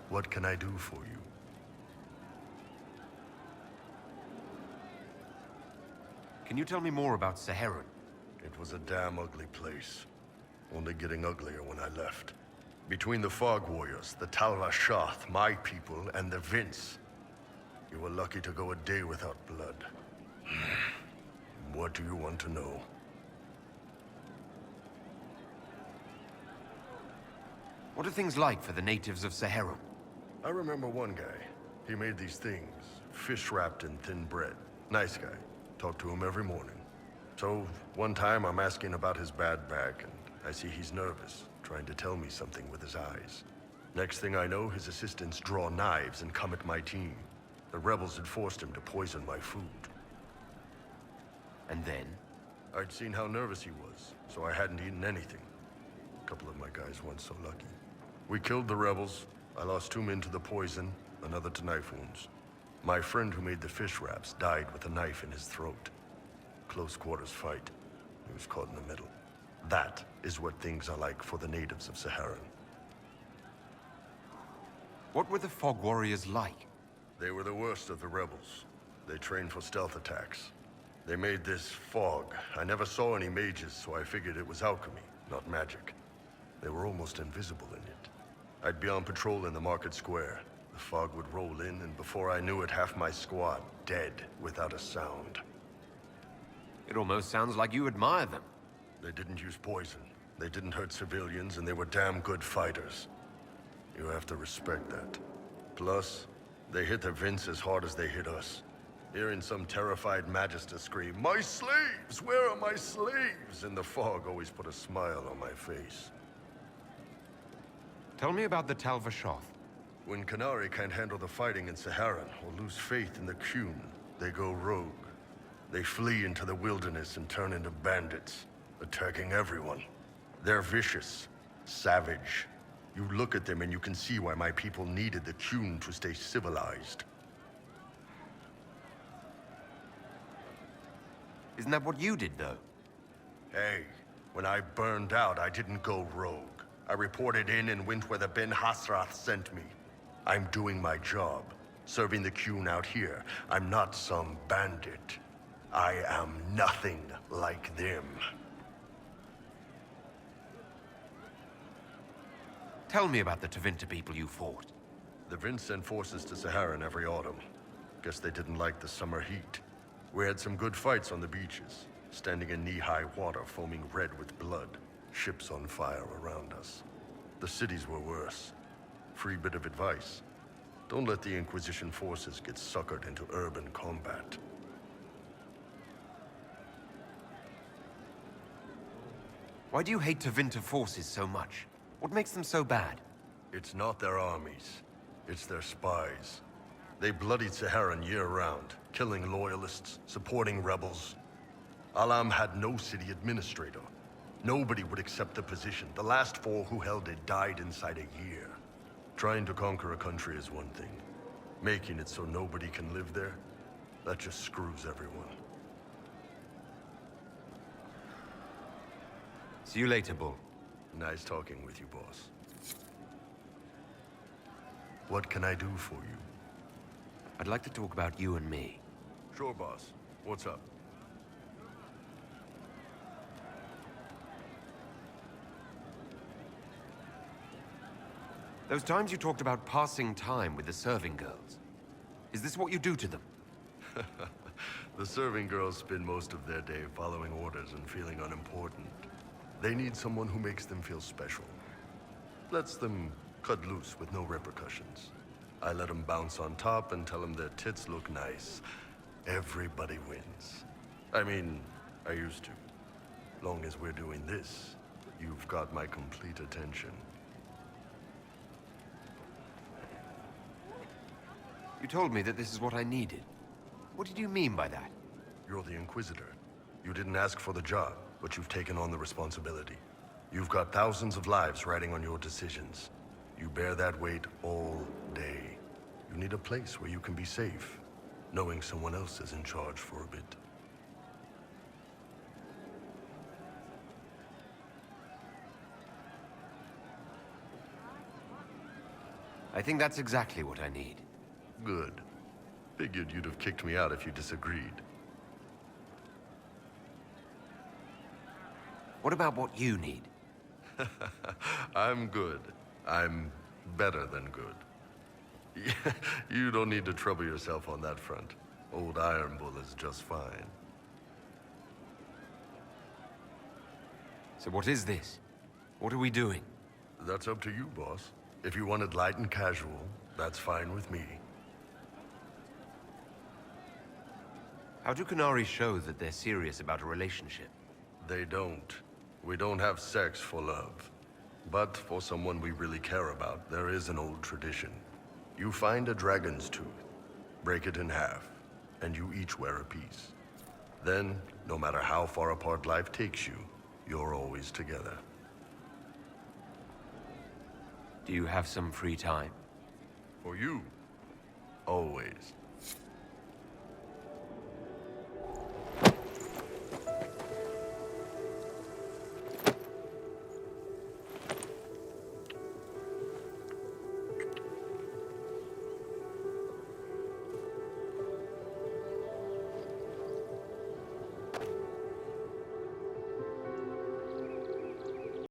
What can I do for you? Can you tell me more about Seheran? It was a damn ugly place. Only getting uglier when I left. Between the Fog Warriors, the Tal Rashath, my people, and the Vince. You were lucky to go a day without blood. What do you want to know? What are things like for the natives of Seheran? I remember one guy. He made these things, fish wrapped in thin bread. Nice guy. Talked to him every morning. So, one time I'm asking about his bad back, and I see he's nervous, trying to tell me something with his eyes. Next thing I know, his assistants draw knives and come at my team. The rebels had forced him to poison my food. And then? I'd seen how nervous he was, so I hadn't eaten anything. A couple of my guys weren't so lucky. We killed the rebels. I lost 2 men to the poison, another to knife wounds. My friend who made the fish wraps died with a knife in his throat. Close quarters fight. He was caught in the middle. That is what things are like for the natives of Seheran. What were the Fog Warriors like? They were the worst of the rebels. They trained for stealth attacks. They made this fog. I never saw any mages, so I figured it was alchemy, not magic. They were almost invisible in it. I'd be on patrol in the market square. The fog would roll in, and before I knew it, half my squad dead without a sound. It almost sounds like you admire them. They didn't use poison. They didn't hurt civilians, and they were damn good fighters. You have to respect that. Plus, they hit the Vince as hard as they hit us. Hearing some terrified Magister scream, "My slaves! Where are my slaves?" in the fog always put a smile on my face. Tell me about the Tal Vashoth. When Qunari can't handle the fighting in Seheran or lose faith in the Qun, they go rogue. They flee into the wilderness and turn into bandits, attacking everyone. They're vicious, savage. You look at them and you can see why my people needed the Qun to stay civilized. Isn't that what you did, though? Hey, when I burned out, I didn't go rogue. I reported in and went where the Ben Hasrath sent me. I'm doing my job, serving the Qun out here. I'm not some bandit. I am nothing like them. Tell me about the Tevinter people you fought. The Vince sent forces to Seheran every autumn. Guess they didn't like the summer heat. We had some good fights on the beaches, standing in knee-high water foaming red with blood, ships on fire around us. The cities were worse. Free bit of advice. Don't let the Inquisition forces get suckered into urban combat. Why do you hate Tevinter forces so much? What makes them so bad? It's not their armies. It's their spies. They bloodied Seheran year-round, killing loyalists, supporting rebels. Alam had no city administrator. Nobody would accept the position. The last 4 who held it died inside a year. Trying to conquer a country is one thing. Making it so nobody can live there, that just screws everyone. See you later, Bull. Nice talking with you, boss. What can I do for you? I'd like to talk about you and me. Sure, boss. What's up? Those times you talked about passing time with the serving girls. Is this what you do to them? The serving girls spend most of their day following orders and feeling unimportant. They need someone who makes them feel special. Lets them cut loose with no repercussions. I let them bounce on top and tell them their tits look nice. Everybody wins. I mean, I used to. Long as we're doing this, you've got my complete attention. You told me that this is what I needed. What did you mean by that? You're the Inquisitor. You didn't ask for the job, but you've taken on the responsibility. You've got thousands of lives riding on your decisions. You bear that weight all day. You need a place where you can be safe, knowing someone else is in charge for a bit. I think that's exactly what I need. Good. Figured you'd have kicked me out if you disagreed. What about what you need? I'm good. I'm better than good. You don't need to trouble yourself on that front. Old Iron Bull is just fine. So what is this? What are we doing? That's up to you, boss. If you want it light and casual, that's fine with me. How do Qunari show that they're serious about a relationship? They don't. We don't have sex for love. But for someone we really care about, there is an old tradition. You find a dragon's tooth, break it in half, and you each wear a piece. Then, no matter how far apart life takes you, you're always together. Do you have some free time? For you, always.